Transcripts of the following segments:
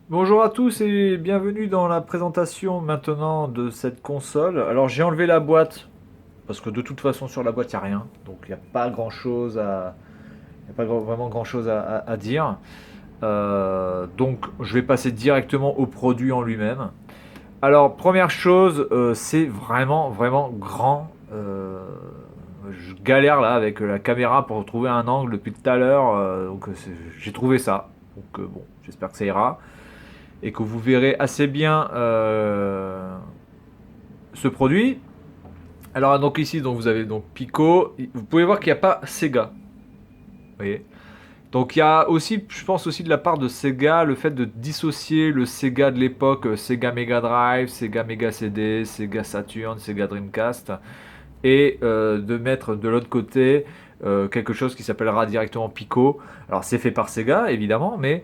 Bonjour à tous et bienvenue dans la présentation maintenant de cette console. Alors j'ai enlevé la boîte parce que de toute façon sur la boîte il n'y a rien, donc il n'y a pas grand chose à, y a pas vraiment grand chose à dire. Donc je vais passer directement au produit en lui-même. Alors première chose, c'est vraiment grand. Je galère là avec la caméra pour trouver un angle depuis tout à l'heure, j'ai trouvé ça. Donc bon, j'espère que ça ira et que vous verrez assez bien ce produit. Alors donc ici donc vous avez donc Pico, vous pouvez voir qu'il n'y a pas Sega. Vous voyez. Donc il y a aussi, je pense aussi de la part de Sega, le fait de dissocier le Sega de l'époque, Sega Mega Drive, Sega Mega CD, Sega Saturn, Sega Dreamcast, et de mettre de l'autre côté quelque chose qui s'appellera directement Pico. Alors c'est fait par Sega évidemment, mais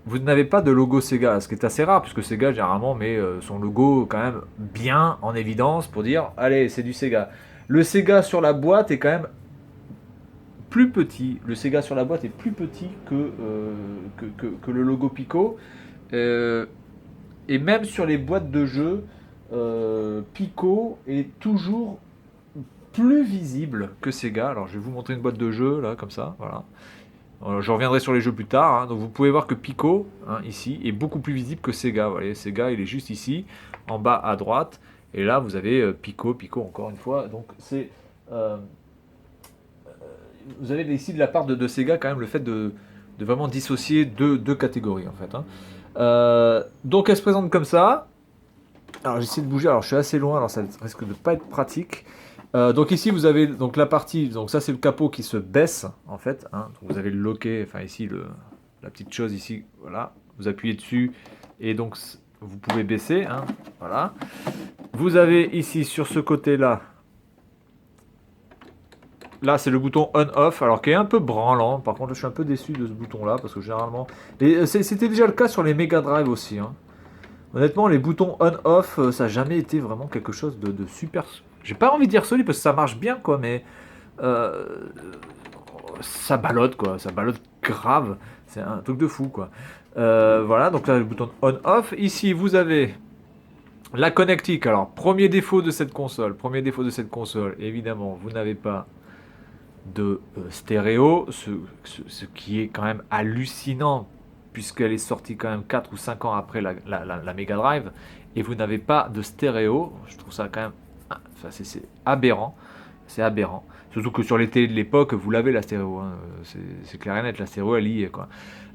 vous n'avez pas de logo Sega, ce qui est assez rare, puisque Sega généralement met son logo quand même bien en évidence pour dire allez, c'est du Sega. Le Sega sur la boîte est quand même plus petit. Le Sega sur la boîte est plus petit que le logo Pico. Euh, et même sur les boîtes de jeux, Pico est toujours plus visible que Sega. Alors je vais vous montrer une boîte de jeux là, comme ça, voilà. Je reviendrai sur les jeux plus tard, hein. Donc vous pouvez voir que Pico, hein, ici, est beaucoup plus visible que Sega. Vous voyez, Sega, il est juste ici, en bas à droite. Et là, vous avez Pico, Pico encore une fois. Donc c'est, euh, vous avez ici de la part de Sega quand même le fait de vraiment dissocier deux catégories en fait, hein. Donc elle se présente comme ça. Alors j'essaie de bouger. Alors je suis assez loin, alors ça risque de pas être pratique. Donc ici vous avez donc la partie, donc ça c'est le capot qui se baisse en fait, hein. Donc, vous avez le loquet, enfin ici la petite chose ici, voilà, vous appuyez dessus et donc vous pouvez baisser, hein, voilà. Vous avez ici sur ce côté là c'est le bouton on-off, alors qui est un peu branlant. Par contre je suis un peu déçu de ce bouton là parce que généralement, et c'était déjà le cas sur les Mega Drive aussi, hein. Honnêtement, les boutons on-off, ça n'a jamais été vraiment quelque chose de super. J'ai pas envie de dire solide parce que ça marche bien, quoi, mais euh, ça ballotte, quoi. Ça ballotte grave. C'est un truc de fou, quoi. Voilà, donc là, le bouton on-off. Ici, vous avez la connectique. Alors, premier défaut de cette console, évidemment, vous n'avez pas de stéréo, ce qui est quand même hallucinant puisqu'elle est sortie quand même 4 ou 5 ans après la Mega Drive et vous n'avez pas de stéréo. Je trouve ça quand même, enfin, c'est aberrant, c'est aberrant. Surtout que sur les télés de l'époque, vous l'avez la stéréo, hein. C'est clair et net, la stéréo elle y est, quoi.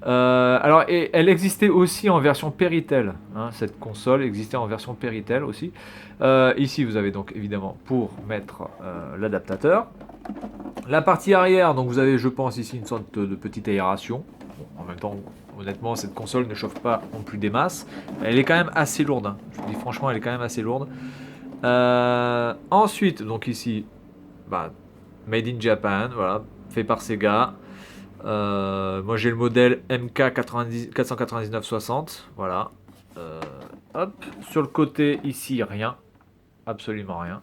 Alors, et elle existait aussi en version Péritel, hein, cette console existait en version Péritel aussi. Ici vous avez donc évidemment pour mettre l'adaptateur. La partie arrière, donc vous avez, je pense, ici une sorte de petite aération. Bon, en même temps, honnêtement, cette console ne chauffe pas non plus des masses. Elle est quand même assez lourde, hein. Je vous dis franchement, elle est quand même assez lourde. Ensuite, donc ici, bah, Made in Japan, voilà, fait par Sega. Moi j'ai le modèle MK 90 499-60, voilà. Euh, Hop, sur le côté ici, rien, absolument rien.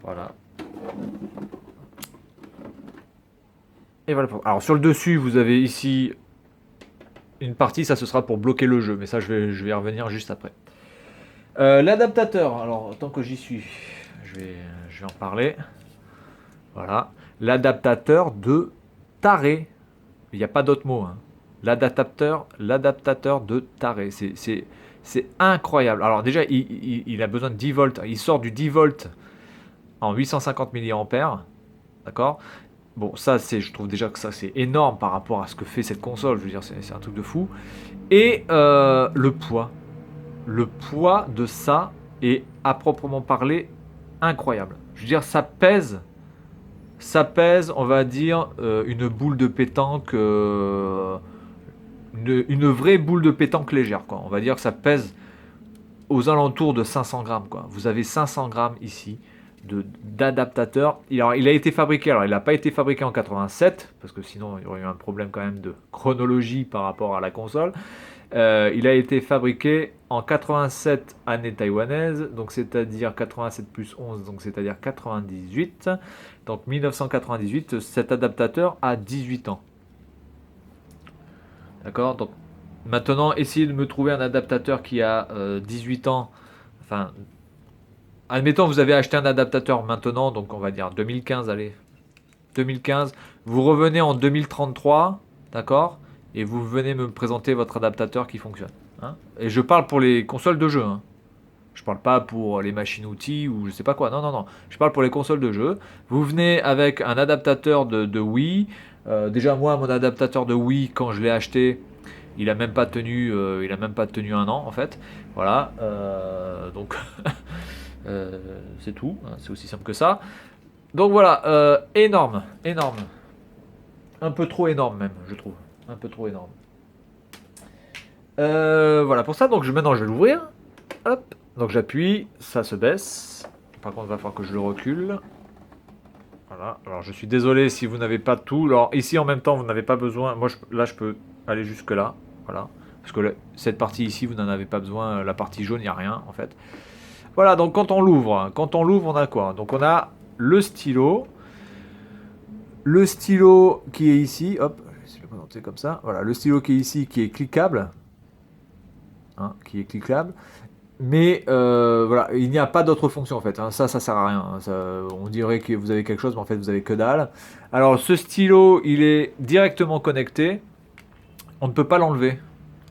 Voilà. Et voilà. Alors sur le dessus, vous avez ici une partie, ça ce sera pour bloquer le jeu, mais ça je vais y revenir juste après. L'adaptateur, alors tant que j'y suis, je vais en parler. Voilà. L'adaptateur de taré. Il n'y a pas d'autre mot, hein. L'adaptateur de taré. C'est incroyable. Alors déjà, il a besoin de 10 volts. Il sort du 10 volts en 850 mAh. D'accord. Bon, ça, je trouve déjà que ça, c'est énorme par rapport à ce que fait cette console. Je veux dire, c'est un truc de fou. Et le poids. Le poids de ça est, à proprement parler, incroyable. Je veux dire, ça pèse, on va dire, une boule de pétanque, une vraie boule de pétanque légère, quoi. On va dire que ça pèse aux alentours de 500 grammes, quoi. Vous avez 500 grammes ici d'adaptateur. Alors, il a été fabriqué, alors il n'a pas été fabriqué en 87, parce que sinon il y aurait eu un problème quand même de chronologie par rapport à la console. Il a été fabriqué en 87 année taïwanaise, donc c'est-à-dire 87 plus 11, donc c'est-à-dire 98. Donc 1998, cet adaptateur a 18 ans. D'accord. Donc Maintenant, essayez de me trouver un adaptateur qui a 18 ans. Enfin, admettons, vous avez acheté un adaptateur maintenant, donc on va dire 2015, allez. 2015. Vous revenez en 2033, d'accord? Et vous venez me présenter votre adaptateur qui fonctionne. Hein. Et je parle pour les consoles de jeu. Hein. Je parle pas pour les machines-outils ou je sais pas quoi. Non, non, non. Je parle pour les consoles de jeu. Vous venez avec un adaptateur de Wii. Déjà, moi, mon adaptateur de Wii, quand je l'ai acheté, il a même pas tenu un an, en fait. Voilà. Donc, c'est tout. Hein, c'est aussi simple que ça. Donc voilà, énorme, énorme. Un peu trop énorme même, je trouve. Un peu trop énorme. Voilà pour ça, donc maintenant je vais l'ouvrir. Hop, donc j'appuie, ça se baisse. Par contre, il va falloir que je le recule. Voilà, alors je suis désolé si vous n'avez pas tout. Alors ici en même temps, vous n'avez pas besoin. Moi là, je peux aller jusque là. Voilà. Parce que cette partie ici, vous n'en avez pas besoin. La partie jaune, il n'y a rien en fait. Voilà, donc quand on l'ouvre, on a quoi? Donc on a le stylo. Le stylo qui est ici, hop, je vais essayer de le présenter comme ça. Voilà, le stylo qui est ici, qui est cliquable. Hein, qui est cliquable. Mais voilà, il n'y a pas d'autre fonction en fait. Hein. Ça sert à rien. Hein. Ça, on dirait que vous avez quelque chose, mais en fait, vous avez que dalle. Alors, ce stylo, il est directement connecté. On ne peut pas l'enlever.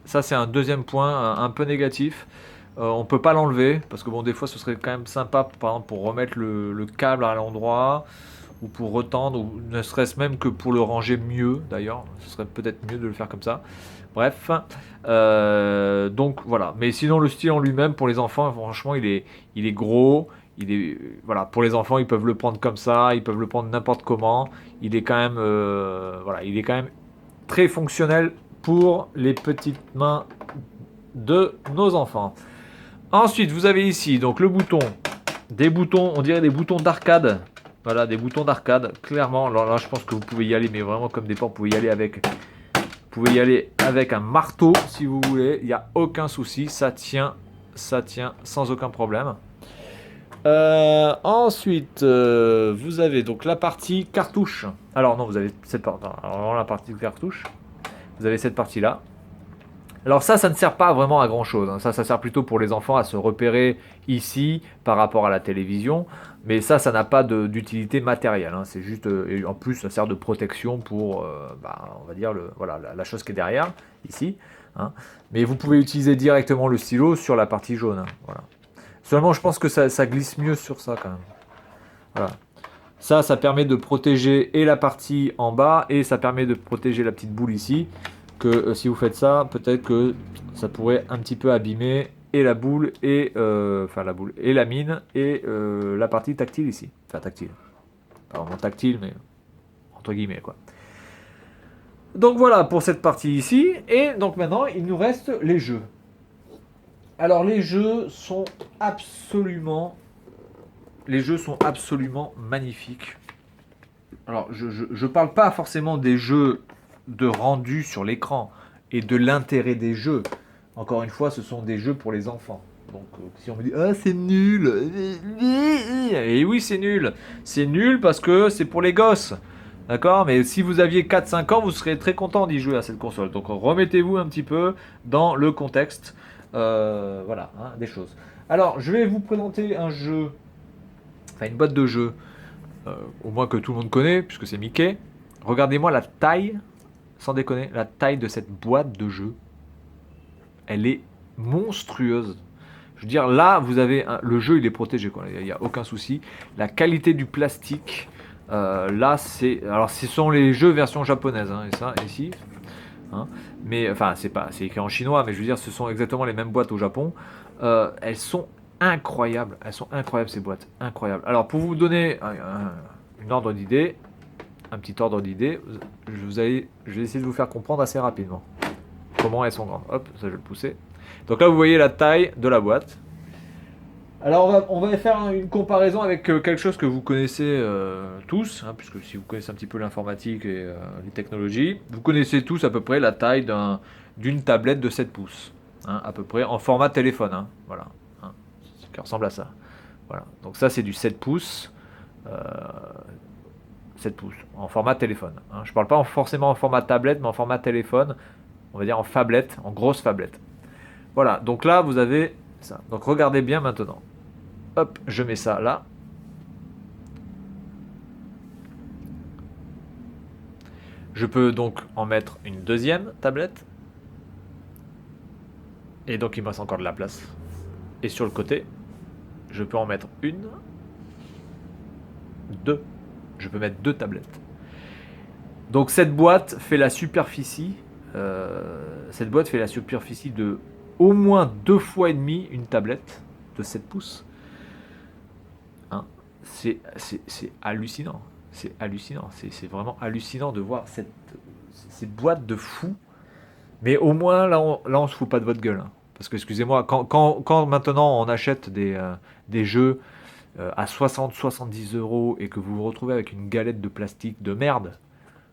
Ça, c'est un deuxième point un peu négatif. On ne peut pas l'enlever parce que bon, des fois, ce serait quand même sympa, par exemple, pour remettre le câble à l'endroit ou pour retendre, ou ne serait-ce même que pour le ranger mieux d'ailleurs, ce serait peut-être mieux de le faire comme ça. Bref, donc voilà. Mais sinon le style en lui-même pour les enfants, franchement, il est gros. Il est voilà pour les enfants, ils peuvent le prendre comme ça, ils peuvent le prendre n'importe comment. Il est quand même voilà, il est quand même très fonctionnel pour les petites mains de nos enfants. Ensuite, vous avez ici donc le bouton, des boutons, on dirait des boutons d'arcade. Voilà, des boutons d'arcade, clairement. Alors là, je pense que vous pouvez y aller, mais vraiment comme des porcs, vous pouvez y aller avec un marteau si vous voulez. Il n'y a aucun souci, ça tient sans aucun problème. Ensuite, vous avez donc la partie cartouche. Alors non, vous avez cette partie. Alors la partie cartouche, vous avez cette partie là. Alors ça ne sert pas vraiment à grand chose. Hein. Ça sert plutôt pour les enfants à se repérer ici par rapport à la télévision. Mais ça n'a pas d'utilité matérielle. Hein. C'est juste, et en plus, ça sert de protection pour, on va dire, voilà, la chose qui est derrière, ici. Hein. Mais vous pouvez utiliser directement le stylo sur la partie jaune. Hein. Voilà. Seulement, je pense que ça glisse mieux sur ça quand même. Voilà. Ça permet de protéger et la partie en bas et ça permet de protéger la petite boule ici. Que si vous faites ça, peut-être que ça pourrait un petit peu abîmer et la boule et la boule et la mine et la partie tactile ici. Enfin tactile. Pas vraiment tactile, mais entre guillemets quoi. Donc voilà pour cette partie ici. Et donc maintenant, il nous reste les jeux. Alors les jeux sont absolument magnifiques. Alors je parle pas forcément des jeux de rendu sur l'écran et de l'intérêt des jeux. Encore une fois, ce sont des jeux pour les enfants. Donc si on me dit ah c'est nul, et oui c'est nul parce que c'est pour les gosses, d'accord. Mais si vous aviez 4-5 ans, vous serez très content d'y jouer à cette console. Donc remettez-vous un petit peu dans le contexte, voilà, hein, des choses. Alors je vais vous présenter un jeu, enfin une boîte de jeux, au moins que tout le monde connaît puisque c'est Mickey. Regardez-moi la taille. Sans déconner, la taille de cette boîte de jeu, elle est monstrueuse. Je veux dire, là, vous avez le jeu, il est protégé, quoi. Il n'y a aucun souci. La qualité du plastique, là, c'est. Alors, ce sont les jeux version japonaise, hein, et ça, ici. Hein. Mais, enfin, c'est écrit en chinois, mais je veux dire, ce sont exactement les mêmes boîtes au Japon. Elles sont incroyables. Elles sont incroyables, ces boîtes. Incroyables. Alors, pour vous donner une ordre d'idée, un petit ordre d'idée, je vais essayer de vous faire comprendre assez rapidement comment elles sont grandes. Hop, ça je vais le pousser. Donc là vous voyez la taille de la boîte. Alors on va faire une comparaison avec quelque chose que vous connaissez tous, hein, puisque si vous connaissez un petit peu l'informatique et les technologies, vous connaissez tous à peu près la taille d'une tablette de 7 pouces, hein, à peu près en format téléphone, hein, voilà, hein, qui ressemble à ça. Voilà. Donc ça c'est du 7 pouces. 7 pouces, en format téléphone. Hein. Je ne parle pas forcément en format tablette, mais en format téléphone. on va dire en phablette, en grosse phablette. Voilà, donc là vous avez ça. Donc regardez bien maintenant. Hop, je mets ça là. Je peux donc en mettre une deuxième tablette. Et donc il me reste encore de la place. Et sur le côté, je peux en mettre une, deux. Je peux mettre deux tablettes. Donc cette boîte fait la superficie. Cette boîte fait la superficie de au moins 2 fois et demi une tablette de 7 pouces. Hein, c'est hallucinant. C'est hallucinant. C'est vraiment hallucinant de voir ces boîtes de fous. Mais au moins, là, on se fout pas de votre gueule. Hein. Parce que, excusez-moi, quand maintenant on achète des jeux à 60-70 euros et que vous vous retrouvez avec une galette de plastique de merde,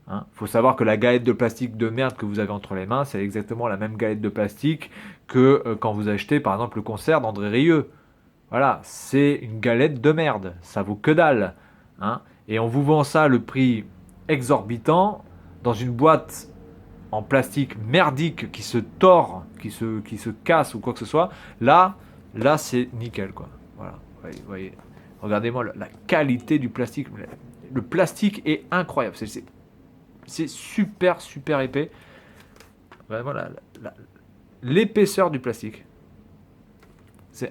hein, faut savoir que la galette de plastique de merde que vous avez entre les mains, c'est exactement la même galette de plastique que quand vous achetez, par exemple, le concert d'André Rieu. Voilà, c'est une galette de merde. Ça vaut que dalle. Hein, et on vous vend ça le prix exorbitant dans une boîte en plastique merdique qui se tord, qui se casse ou quoi que ce soit, là c'est nickel quoi. Voilà, vous voyez. Regardez-moi la qualité du plastique. Le plastique est incroyable. C'est super super épais. Voilà, l'épaisseur du plastique. C'est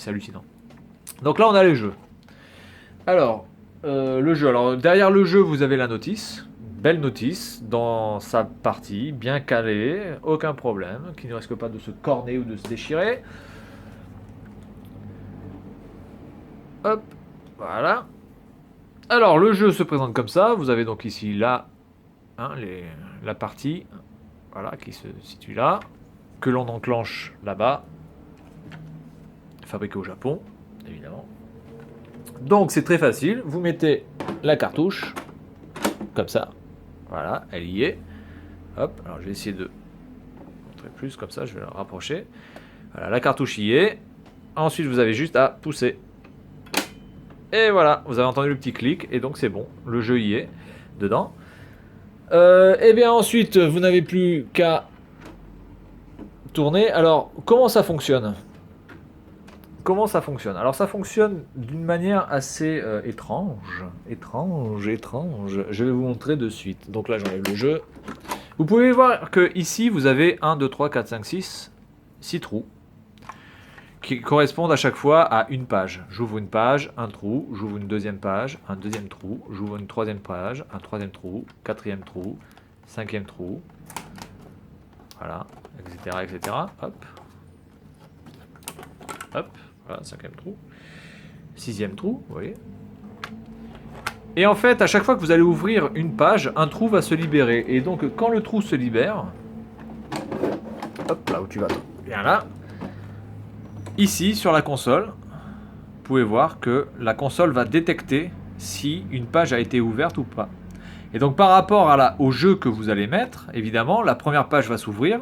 hallucinant. Donc là on a les jeux. Alors, le jeu. Alors derrière le jeu vous avez la notice. Belle notice dans sa partie, bien calée, aucun problème, qui ne risque pas de se corner ou de se déchirer. Hop, voilà. Alors le jeu se présente comme ça, vous avez donc ici là, hein, la partie, voilà, qui se situe là, que l'on enclenche là-bas, fabriqué au Japon, évidemment. Donc c'est très facile, vous mettez la cartouche, comme ça. Voilà, elle y est. Hop, alors je vais essayer de montrer plus, comme ça je vais la rapprocher. Voilà, la cartouche y est. Ensuite, vous avez juste à pousser. Et voilà, vous avez entendu le petit clic, et donc c'est bon, le jeu y est, dedans. Et bien ensuite, vous n'avez plus qu'à tourner. Alors, comment ça fonctionne ? Comment ça fonctionne ? Alors ça fonctionne d'une manière assez étrange. Étrange. Je vais vous montrer de suite. Donc là j'enlève le jeu. Vous pouvez voir que ici vous avez 1, 2, 3, 4, 5, 6, 6 trous. Qui correspondent à chaque fois à une page. J'ouvre une page, un trou, j'ouvre une deuxième page, un deuxième trou, j'ouvre une troisième page, un troisième trou, quatrième trou, cinquième trou. Voilà, etc. etc. Hop. Hop. Voilà, cinquième trou. Sixième trou, vous voyez. Et en fait, à chaque fois que vous allez ouvrir une page, un trou va se libérer. Et donc, quand le trou se libère, hop, là où tu vas, bien là, ici, sur la console, vous pouvez voir que la console va détecter si une page a été ouverte ou pas. Et donc, par rapport au jeu que vous allez mettre, évidemment, la première page va s'ouvrir.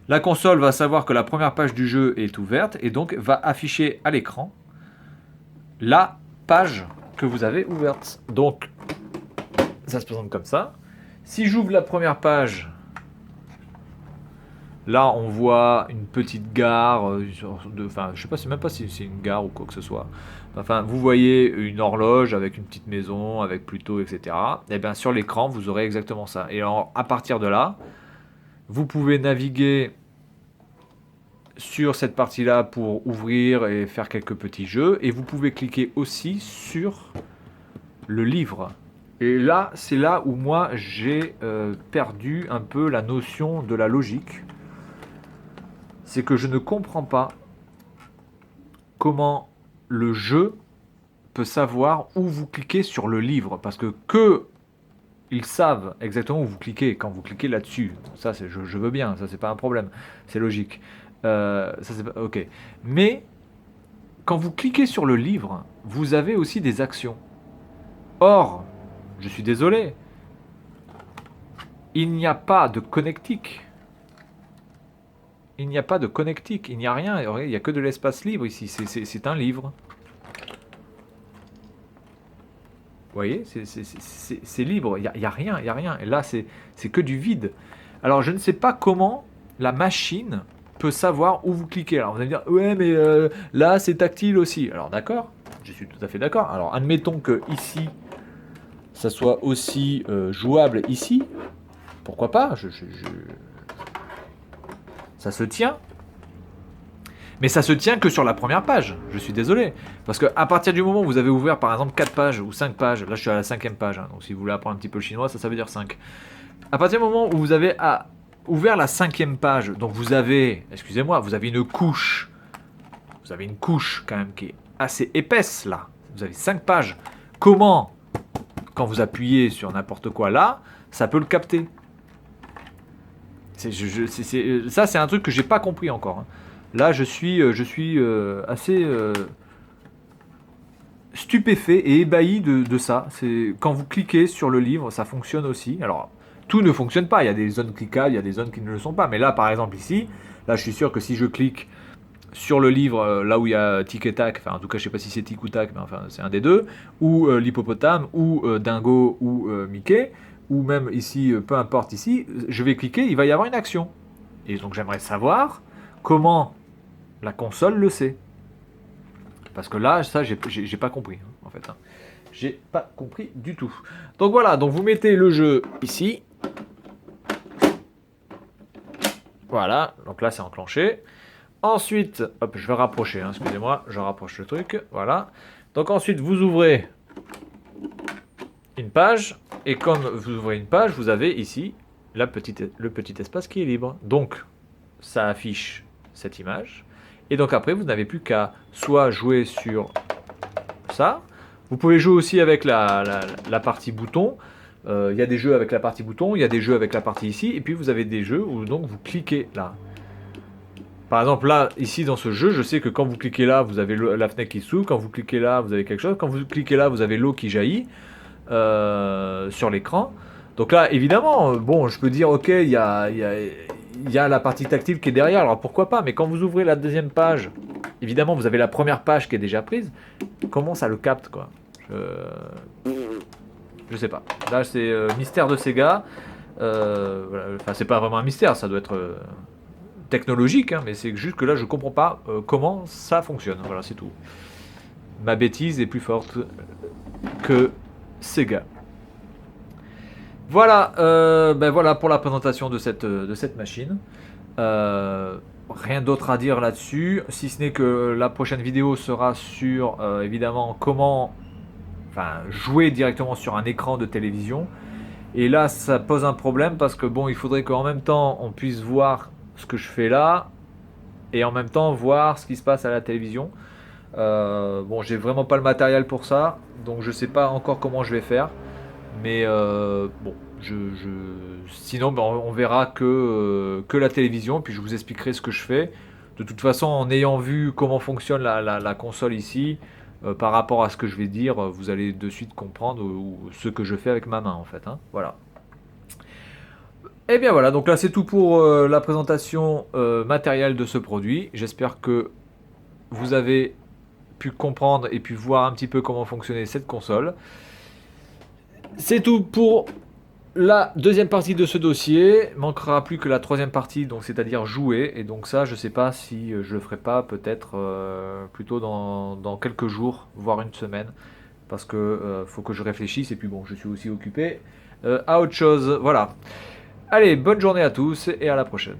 La console va savoir que la première page du jeu est ouverte et donc va afficher à l'écran la page que vous avez ouverte. Donc, ça se présente comme ça. Si j'ouvre la première page, là on voit une petite gare, enfin je sais pas, même pas si c'est une gare ou quoi que ce soit. Enfin, vous voyez une horloge avec une petite maison, avec Pluto, etc. Et bien sur l'écran, vous aurez exactement ça. Et alors, à partir de là, vous pouvez naviguer sur cette partie-là pour ouvrir et faire quelques petits jeux. Et vous pouvez cliquer aussi sur le livre. Et là, c'est là où moi, j'ai perdu un peu la notion de la logique. C'est que je ne comprends pas comment le jeu peut savoir où vous cliquez sur le livre. Parce que ils savent exactement où vous cliquez quand vous cliquez là-dessus. Ça, je veux bien, ça c'est pas un problème, c'est logique. Ça c'est pas, ok. Mais quand vous cliquez sur le livre, vous avez aussi des actions. Or, je suis désolé, il n'y a pas de connectique. Il n'y a pas de connectique, il n'y a rien, il n'y a que de l'espace libre ici, c'est un livre. Vous voyez, c'est libre, il n'y a rien, il n'y a rien. Et là, c'est que du vide. Alors je ne sais pas comment la machine peut savoir où vous cliquez. Alors vous allez me dire, ouais mais là c'est tactile aussi. Alors d'accord, je suis tout à fait d'accord. Alors admettons que ici, ça soit aussi jouable ici. Pourquoi pas, ça se tient. Mais ça se tient que sur la première page, je suis désolé. Parce qu'à partir du moment où vous avez ouvert par exemple 4 pages ou 5 pages, là je suis à la 5e page, hein, donc si vous voulez apprendre un petit peu le chinois, ça veut dire 5. À partir du moment où vous avez ouvert la 5e page, donc vous avez, excusez-moi, vous avez une couche. Vous avez une couche quand même qui est assez épaisse là. Vous avez 5 pages. Comment, quand vous appuyez sur n'importe quoi là, ça peut le capter? Ça c'est un truc que j'ai pas compris encore. Hein. Là, je suis assez stupéfait et ébahi de ça. C'est quand vous cliquez sur le livre, ça fonctionne aussi. Alors, tout ne fonctionne pas. Il y a des zones cliquables, il y a des zones qui ne le sont pas. Mais là, par exemple, ici, là, je suis sûr que si je clique sur le livre, là où il y a Tic et Tac, enfin, en tout cas, je sais pas si c'est Tic ou Tac, mais enfin, c'est un des deux, ou l'hippopotame, ou Dingo, ou Mickey, ou même ici, peu importe ici, je vais cliquer, il va y avoir une action. Et donc, j'aimerais savoir comment la console le sait. Parce que là, ça, j'ai pas compris, hein, en fait. Hein. J'ai pas compris du tout. Donc voilà, donc vous mettez le jeu ici. Voilà, donc là, c'est enclenché. Ensuite, hop, je vais rapprocher, hein, excusez-moi, je rapproche le truc. Voilà. Donc ensuite, vous ouvrez une page. Et comme vous ouvrez une page, vous avez ici le petit espace qui est libre. Donc, ça affiche cette image. Et donc après, vous n'avez plus qu'à soit jouer sur ça. Vous pouvez jouer aussi avec la partie bouton. Il y a des jeux avec la partie bouton, il y a des jeux avec la partie ici. Et puis vous avez des jeux où donc vous cliquez là. Par exemple là, ici dans ce jeu, je sais que quand vous cliquez là, vous avez la fenêtre qui s'ouvre. Quand vous cliquez là, vous avez quelque chose. Quand vous cliquez là, vous avez l'eau qui jaillit sur l'écran. Donc là, évidemment, bon, je peux dire, ok, il y a la partie tactile qui est derrière, alors pourquoi pas, mais quand vous ouvrez la deuxième page, évidemment, vous avez la première page qui est déjà prise, comment ça le capte, quoi? Je sais pas. Là, c'est mystère de Sega. Voilà. Enfin, c'est pas vraiment un mystère, ça doit être technologique, hein, mais c'est juste que là, je comprends pas comment ça fonctionne. Voilà, c'est tout. Ma bêtise est plus forte que Sega. Voilà, ben voilà pour la présentation de cette machine. Rien d'autre à dire là-dessus, si ce n'est que la prochaine vidéo sera sur évidemment comment jouer directement sur un écran de télévision. Et là, ça pose un problème parce que bon, il faudrait qu'en même temps on puisse voir ce que je fais là et en même temps voir ce qui se passe à la télévision. Bon, j'ai vraiment pas le matériel pour ça, donc je sais pas encore comment je vais faire. Mais bon, sinon ben, on verra que la télévision, puis je vous expliquerai ce que je fais. De toute façon, en ayant vu comment fonctionne la console ici, par rapport à ce que je vais dire, vous allez de suite comprendre ce que je fais avec ma main en fait. Hein. Voilà. Et bien voilà, donc là c'est tout pour la présentation matérielle de ce produit. J'espère que vous avez pu comprendre et pu voir un petit peu comment fonctionnait cette console. C'est tout pour la deuxième partie de ce dossier. Manquera plus que la troisième partie, donc c'est-à-dire jouer. Et donc ça, je sais pas si je le ferai pas, peut-être plutôt dans quelques jours, voire une semaine, parce que faut que je réfléchisse. Et puis bon, je suis aussi occupé à autre chose. Voilà. Allez, bonne journée à tous et à la prochaine.